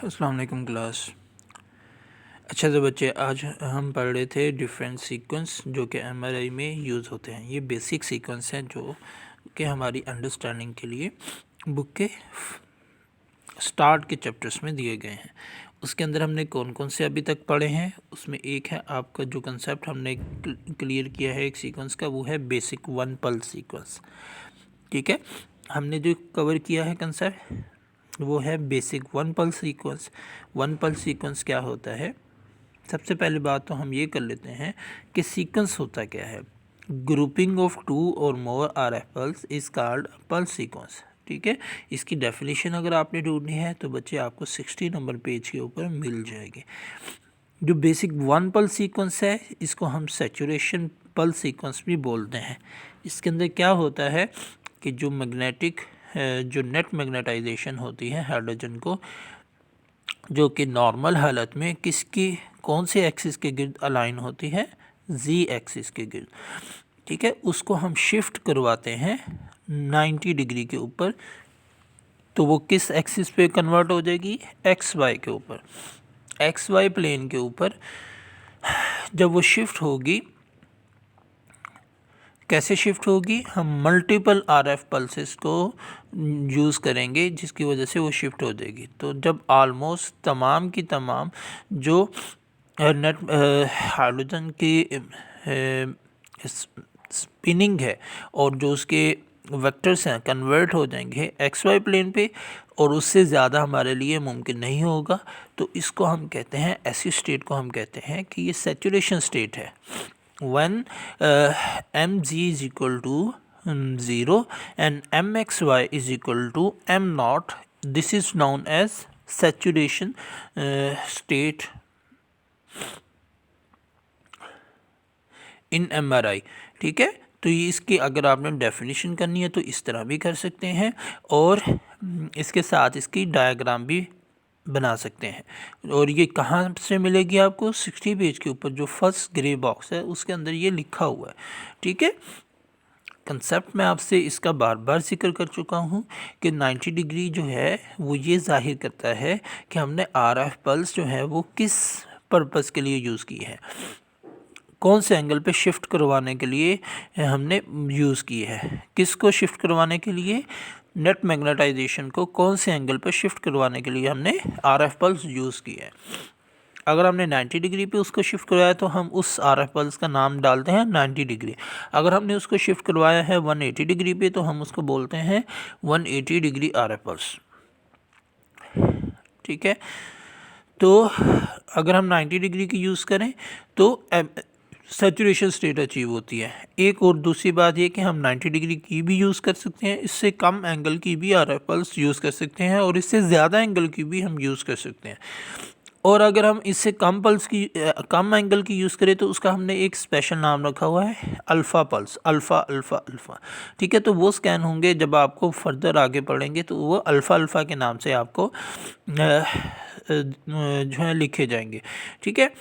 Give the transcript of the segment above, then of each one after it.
अस्सलाम वालेकुम क्लास। अच्छा तो बच्चे, आज हम पढ़ रहे थे डिफरेंट सीक्वेंस जो कि एमआरआई में यूज़ होते हैं। ये बेसिक सीक्वेंस हैं जो कि हमारी अंडरस्टैंडिंग के लिए बुक के स्टार्ट के चैप्टर्स में दिए गए हैं। उसके अंदर हमने कौन कौन से अभी तक पढ़े हैं, उसमें एक है आपका जो कंसेप्ट हमने क्लियर किया है एक सीक्वेंस का, वो है बेसिक वन पल्स सीक्वेंस। ठीक है, हमने जो कवर किया है कंसेप्ट वो है basic one pulse sequence. One pulse sequence क्या होता है? सबसे पहले बात तो हम ये कर लेते हैं कि सीक्वेंस होता क्या है। Grouping of two or more RF pulse is called pulse sequence. ठीक है, इसकी डेफिनेशन अगर आपने ढूंढनी है तो बच्चे आपको 60 नंबर पेज के ऊपर मिल जाएगी। जो बेसिक वन पल्स सीक्वेंस है इसको हम सैचुरेशन पल्स सीक्वेंस भी बोलते हैं। इसके अंदर क्या होता है कि जो मैग्नेटिक जो नेट मैग्नेटाइजेशन होती है हाइड्रोजन को, जो कि नॉर्मल हालत में किसकी कौन से एक्सिस के गिर्द अलाइन होती है, जी एक्सिस के गिर्द। ठीक है, उसको हम शिफ्ट करवाते हैं 90 डिग्री के ऊपर, तो वो किस एक्सिस पे कन्वर्ट हो जाएगी, एक्स वाई के ऊपर। एक्स वाई प्लेन के ऊपर जब वो शिफ्ट होगी, कैसे शिफ्ट होगी, हम मल्टीपल आरएफ पल्सेस को यूज़ करेंगे जिसकी वजह से वो शिफ्ट हो जाएगी। तो जब ऑलमोस्ट तमाम की तमाम जो नेट हाइड्रोजन की स्पिनिंग है और जो उसके वेक्टर्स हैं कन्वर्ट हो जाएंगे एक्स वाई प्लेन पे, और उससे ज़्यादा हमारे लिए मुमकिन नहीं होगा, तो इसको हम कहते हैं, ऐसी स्टेट को हम कहते हैं कि ये सैचुरेशन स्टेट है। when mg is equal to 0 and mxy is equal to m naught, this is known as saturation state in MRI। ठीक है, तो ये इसकी अगर आपने डेफिनेशन करनी है तो इस तरह भी कर सकते हैं, और इसके साथ इसकी डायग्राम भी बना सकते हैं। और ये कहाँ से मिलेगी आपको, 60 पेज के ऊपर जो फर्स्ट ग्रे बॉक्स है उसके अंदर ये लिखा हुआ है। ठीक है, कंसेप्ट मैं आपसे इसका बार बार जिक्र कर चुका हूँ कि 90 डिग्री जो है वो ये जाहिर करता है कि हमने आरएफ पल्स जो है वो किस पर्पस के लिए यूज़ की है, कौन से एंगल पे शिफ्ट करवाने के लिए हमने यूज़ की है। किसको शिफ्ट करवाने के लिए, नेट मैग्नेटाइजेशन को कौन से एंगल पर शिफ्ट करवाने के लिए हमने आरएफ पल्स यूज़ की है। अगर हमने 90 डिग्री पे उसको शिफ्ट करवाया तो हम उस आरएफ पल्स का नाम डालते हैं 90 डिग्री। अगर हमने उसको शिफ्ट करवाया है 180 डिग्री पे तो हम उसको बोलते हैं 180 डिग्री आरएफ पल्स। ठीक है, तो अगर हम 90 डिग्री की यूज़ करें तो सैचुरेशन स्टेट अचीव होती है। एक और दूसरी बात ये कि हम 90 डिग्री की भी यूज़ कर सकते हैं, इससे कम एंगल की भी आरएफ पल्स यूज़ कर सकते हैं, और इससे ज़्यादा एंगल की भी हम यूज़ कर सकते हैं। और अगर हम इससे कम पल्स की कम एंगल की यूज़ करें तो उसका हमने एक स्पेशल नाम रखा हुआ है alpha pulse, alpha alpha alpha. ठीक है, तो वो स्कैन होंगे जब आपको फर्दर आगे पढ़ेंगे तो वो अल्फ़ा अल्फ़ा के नाम से आपको जो है लिखे जाएंगे। ठीक है,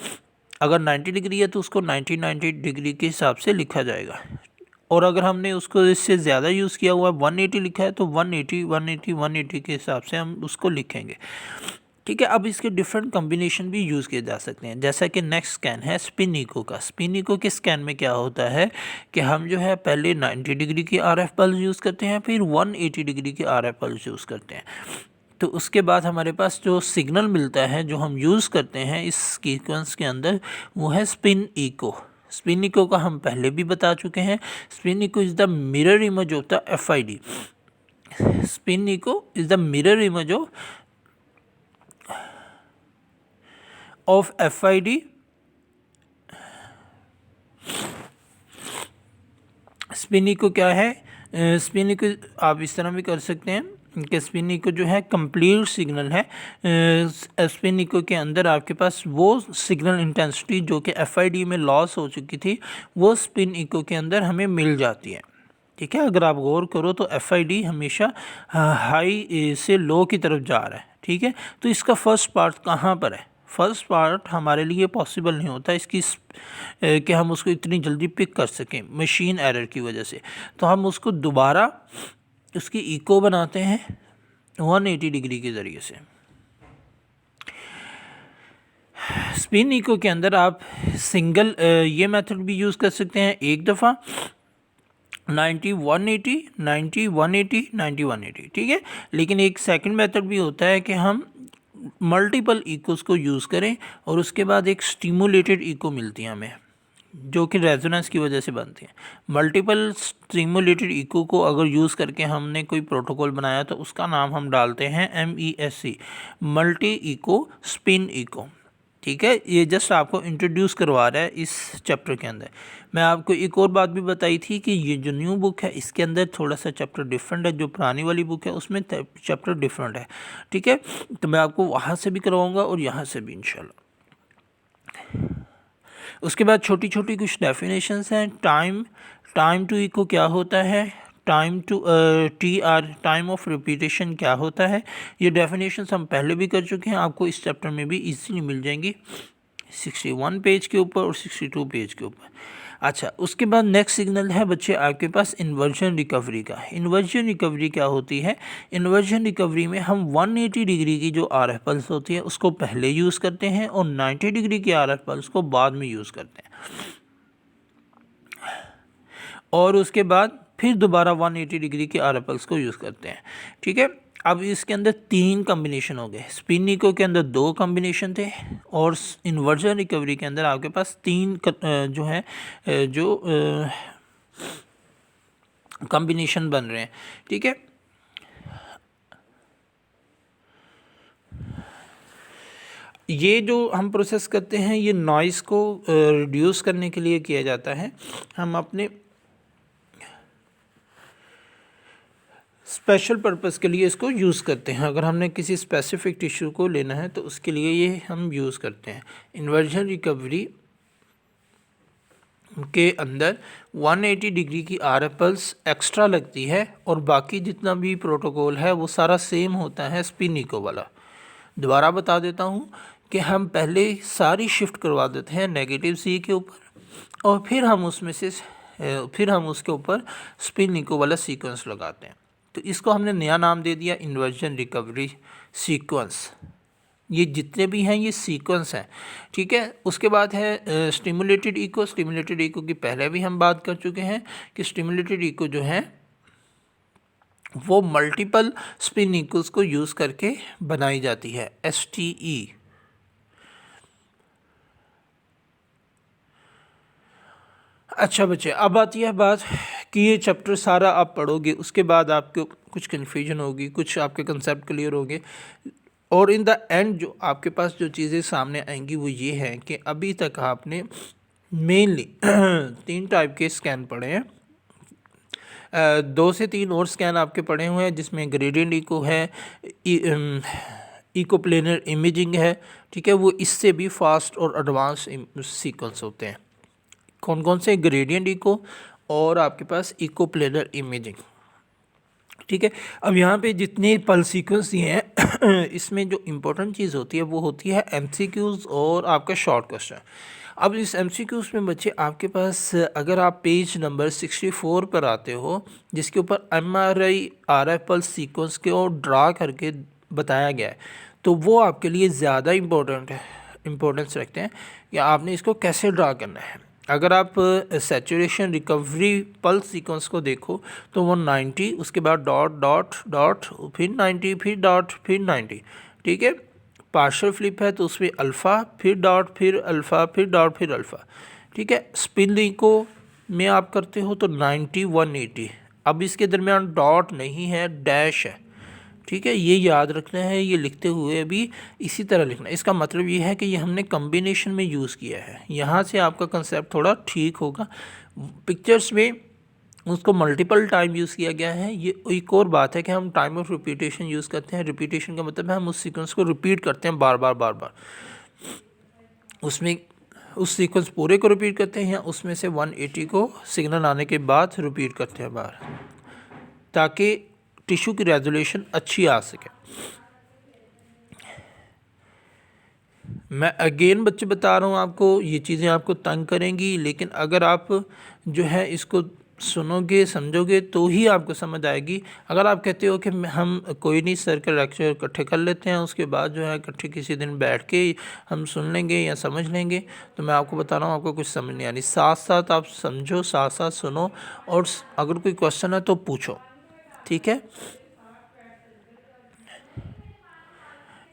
अगर 90 डिग्री है तो उसको 90 डिग्री के हिसाब से लिखा जाएगा, और अगर हमने उसको इससे ज़्यादा यूज़ किया हुआ 180 लिखा है तो 180 के हिसाब से हम उसको लिखेंगे। ठीक है, अब इसके डिफरेंट कॉम्बिनेशन भी यूज़ किए जा सकते हैं, जैसा कि नेक्स्ट स्कैन है स्पिन इको का। स्पिन इको के स्कैन में क्या होता है कि हम जो है पहले 90 डिग्री की आरएफ पल्स यूज़ करते हैं, फिर 180 डिग्री की आरएफ पल्स यूज़ करते हैं। तो उसके बाद हमारे पास जो सिग्नल मिलता है जो हम यूज़ करते हैं इस सीक्वेंस के अंदर, वो है स्पिन इको। स्पिन इको का हम पहले भी बता चुके हैं। Spin echo is the mirror image of the FID. Spin echo is the mirror image of FID. Spin echo क्या है, स्पिन इको आप इस तरह भी कर सकते हैं कि स्पिन इको जो है कंप्लीट सिग्नल है। स्पिन इको के अंदर आपके पास वो सिग्नल इंटेंसिटी जो कि एफआईडी में लॉस हो चुकी थी वो स्पिन इको के अंदर हमें मिल जाती है। ठीक है, अगर आप गौर करो तो एफआईडी हमेशा हाई से लो की तरफ जा रहा है। ठीक है, तो इसका फर्स्ट पार्ट कहाँ पर है, फर्स्ट पार्ट हमारे लिए पॉसिबल नहीं होता इसकी कि हम उसको इतनी जल्दी पिक कर सकें मशीन एरर की वजह से। तो हम उसको दोबारा उसकी इको बनाते हैं 180 डिग्री के ज़रिए से। स्पिन इको के अंदर आप सिंगल ये मेथड भी यूज़ कर सकते हैं, एक दफ़ा 90 180 90 180 90 180, ठीक है। लेकिन एक सेकंड मेथड भी होता है कि हम मल्टीपल इकोस को यूज़ करें और उसके बाद एक स्टिमुलेटेड इको मिलती है हमें, जो कि रेजोनेंस की वजह से बनती है। मल्टीपल स्टिमुलेटेड इको को अगर यूज़ करके हमने कोई प्रोटोकॉल बनाया तो उसका नाम हम डालते हैं MESC, multi echo spin echo, ठीक है। ये जस्ट आपको इंट्रोड्यूस करवा रहा है इस चैप्टर के अंदर। मैं आपको एक और बात भी बताई थी कि ये जो न्यू बुक है इसके अंदर थोड़ा सा चैप्टर डिफरेंट है, जो पुरानी वाली बुक है उसमें चैप्टर डिफरेंट है, ठीक है। तो मैं आपको वहाँ से भी करवाऊँगा और यहाँ से भी इंशाल्लाह। उसके बाद छोटी छोटी कुछ डेफिनेशंस हैं। टाइम टू इको क्या होता है, time to TR time of repetition क्या होता है। ये डेफिनेशंस हम पहले भी कर चुके हैं, आपको इस चैप्टर में भी इजीली मिल जाएंगी 61 पेज के ऊपर और 62 पेज के ऊपर। अच्छा, उसके बाद नेक्स्ट सिग्नल है बच्चे आपके पास इन्वर्जन रिकवरी का। इन्वर्जन रिकवरी क्या होती है? इन्वर्जन रिकवरी में हम 180 डिग्री की जो RF पल्स होती है उसको पहले यूज़ करते हैं और 90 डिग्री की RF पल्स को बाद में यूज़ करते हैं, और उसके बाद फिर दोबारा 180 डिग्री की RF पल्स को यूज़ करते हैं, ठीक है। अब इसके अंदर 3 कम्बिनेशन हो गए। स्पिन इको के अंदर 2 कम्बिनेशन थे और इन्वर्जन रिकवरी के अंदर आपके पास 3 जो है जो कम्बिनेशन बन रहे हैं, ठीक है। ये जो हम प्रोसेस करते हैं ये नॉइज़ को रिड्यूस करने के लिए किया जाता है। हम अपने स्पेशल पर्पस के लिए इसको यूज़ करते हैं। अगर हमने किसी स्पेसिफिक टिश्यू को लेना है तो उसके लिए ये हम यूज़ करते हैं। इन्वर्जन रिकवरी के अंदर 180 डिग्री की RF पल्स एक्स्ट्रा लगती है और बाकी जितना भी प्रोटोकॉल है वो सारा सेम होता है स्पिन इको वाला। दोबारा बता देता हूँ कि हम पहले सारी शिफ्ट करवा देते हैं नेगेटिव C के ऊपर और फिर हम उसके ऊपर स्पिन इको वाला सीक्वेंस लगाते हैं। तो इसको हमने नया नाम दे दिया इन्वर्जन रिकवरी सीक्वेंस। ये जितने भी हैं ये सीक्वेंस हैं, ठीक है। उसके बाद है स्टिमुलेटेड इको। स्टिमुलेटेड इको की पहले भी हम बात कर चुके हैं कि स्टिमुलेटेड इको जो है वो मल्टीपल स्पिन इकोस को यूज़ करके बनाई जाती है, STE। अच्छा बच्चे, अब आती है बात कि ये चैप्टर सारा आप पढ़ोगे उसके बाद आपको कुछ कन्फ्यूजन होगी, कुछ आपके कंसेप्ट क्लियर होंगे और इन द एंड जो आपके पास जो चीज़ें सामने आएंगी वो ये हैं कि अभी तक आपने मेनली 3 टाइप के स्कैन पढ़े हैं। 2 से 3 और स्कैन आपके पढ़े हुए हैं जिसमें ग्रेडियंट इको है, इको प्लेनर इमेजिंग है, ठीक है। वो इससे भी फास्ट और एडवांस सीक्वेंस होते हैं। कौन कौन से? ग्रेडियंट इको और आपके पास इको प्लेनर इमेजिंग, ठीक है। अब यहाँ पे जितने पल्स सीक्वेंस दिए हैं इसमें जो इम्पोर्टेंट चीज़ होती है वो होती है MCQs और आपका शॉर्ट क्वेश्चन। अब इस MCQs में बच्चे आपके पास अगर आप पेज नंबर 64 पर आते हो जिसके ऊपर MRI RF पल्स सीक्वेंस को ड्रा करके बताया गया है तो वो आपके लिए ज़्यादा इम्पोर्टेंस रखते हैं कि आपने इसको कैसे ड्रा करना है। अगर आप सैचुरेशन रिकवरी पल्स सीक्वेंस को देखो तो वो 90, उसके बाद डॉट डॉट डॉट, फिर 90, फिर डॉट, फिर 90, ठीक है। पार्शियल फ्लिप है तो उसमें अल्फ़ा, फिर डॉट, फिर अल्फ़ा, फिर डॉट, फिर अल्फ़ा, ठीक है। स्पिन इको में आप करते हो तो 90 180। अब इसके दरमियान डॉट नहीं है, डैश है, ठीक है। ये याद रखना है, ये लिखते हुए भी इसी तरह लिखना है। इसका मतलब ये है कि ये हमने कम्बिनेशन में यूज़ किया है। यहाँ से आपका कंसेप्ट थोड़ा ठीक होगा। पिक्चर्स में उसको मल्टीपल टाइम यूज़ किया गया है। ये एक और बात है कि हम टाइम ऑफ रिपीटेशन यूज़ करते हैं। रिपीटेशन का मतलब है हम उस सीक्वेंस को रिपीट करते हैं बार बार। उसमें उस सीक्वेंस पूरे को रिपीट करते हैं या उसमें से 180 को सिग्नल आने के बाद रिपीट करते हैं बार, ताकि टिश्यू की रेजोल्यूशन अच्छी आ सके। मैं अगेन बच्चे बता रहा हूँ आपको, ये चीज़ें आपको तंग करेंगी, लेकिन अगर आप जो है इसको सुनोगे समझोगे तो ही आपको समझ आएगी। अगर आप कहते हो कि हम कोई नहीं, सर के लेक्चर इकट्ठे कर लेते हैं, उसके बाद जो है इकट्ठे किसी दिन बैठ के हम सुन लेंगे या समझ लेंगे, तो मैं आपको बता रहा हूँ आपको कुछ समझ नहीं आनी। साथ साथ आप समझो, साथ साथ सुनो, और अगर कोई क्वेश्चन है तो पूछो, ठीक है।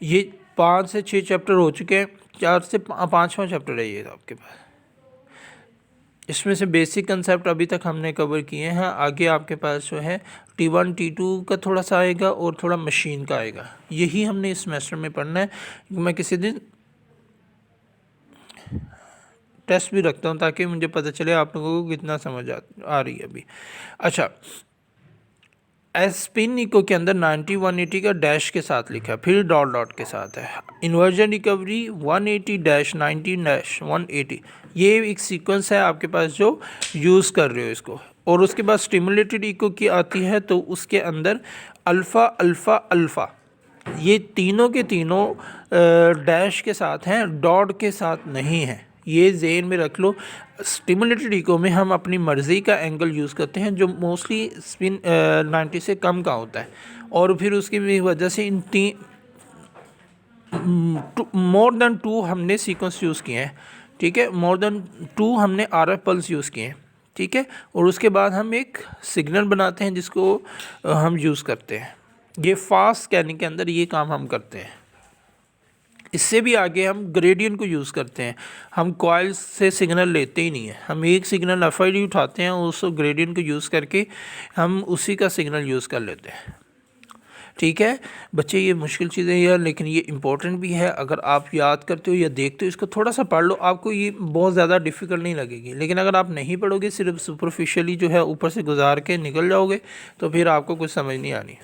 ये 5 से 6 चैप्टर हो चुके हैं, 4 से 5वां चैप्टर है ये आपके पास। इसमें से बेसिक कंसेप्ट अभी तक हमने कवर किए हैं। आगे आपके पास जो है T1 T2 का थोड़ा सा आएगा और थोड़ा मशीन का आएगा। यही हमने इस सेमेस्टर में पढ़ना है। मैं किसी दिन टेस्ट भी रखता हूँ ताकि मुझे पता चले आप लोगों को कितना समझ आ रही है अभी। अच्छा, स्पिन इको के अंदर 90 180 का डैश के साथ लिखा है, फिर डॉट डॉट के साथ है। इन्वर्जन रिकवरी 180-90-180, ये एक सीक्वेंस है आपके पास जो यूज़ कर रहे हो इसको। और उसके बाद स्टिमुलेटेड इको की आती है तो उसके अंदर अल्फ़ा अल्फ़ा अल्फ़ा, ये तीनों के तीनों डैश के साथ हैं, डॉट के साथ नहीं है। ये ज़हन में रख लो। स्टिमुलेटेड इको में हम अपनी मर्ज़ी का एंगल यूज़ करते हैं जो मोस्टली स्पिन 90 से कम का होता है, और फिर उसकी वजह से इन मोर देन 2 हमने सीक्वेंस यूज़ किए हैं, ठीक है। मोर देन 2 हमने RF पल्स यूज़ किए हैं, ठीक है। और उसके बाद हम एक सिग्नल बनाते हैं जिसको हम यूज़ करते हैं। ये फास्ट स्कैनिंग के अंदर ये काम हम करते हैं। इससे भी आगे हम ग्रेडियंट को यूज़ करते हैं। हम कॉइल से सिग्नल लेते ही नहीं है, हम एक सिग्नल FID उठाते हैं, उस ग्रेडियंट को यूज़ करके हम उसी का सिग्नल यूज़ कर लेते हैं, ठीक है बच्चे। ये मुश्किल चीज़ें यार, लेकिन ये इंपॉर्टेंट भी है। अगर आप याद करते हो या देखते हो, इसको थोड़ा सा पढ़ लो, आपको ये बहुत ज़्यादा डिफ़िकल्ट नहीं लगेगी। लेकिन अगर आप नहीं पढ़ोगे, सिर्फ सुपरफिशियली जो है ऊपर से गुजार के निकल जाओगे, तो फिर आपको कुछ समझ नहीं आनी।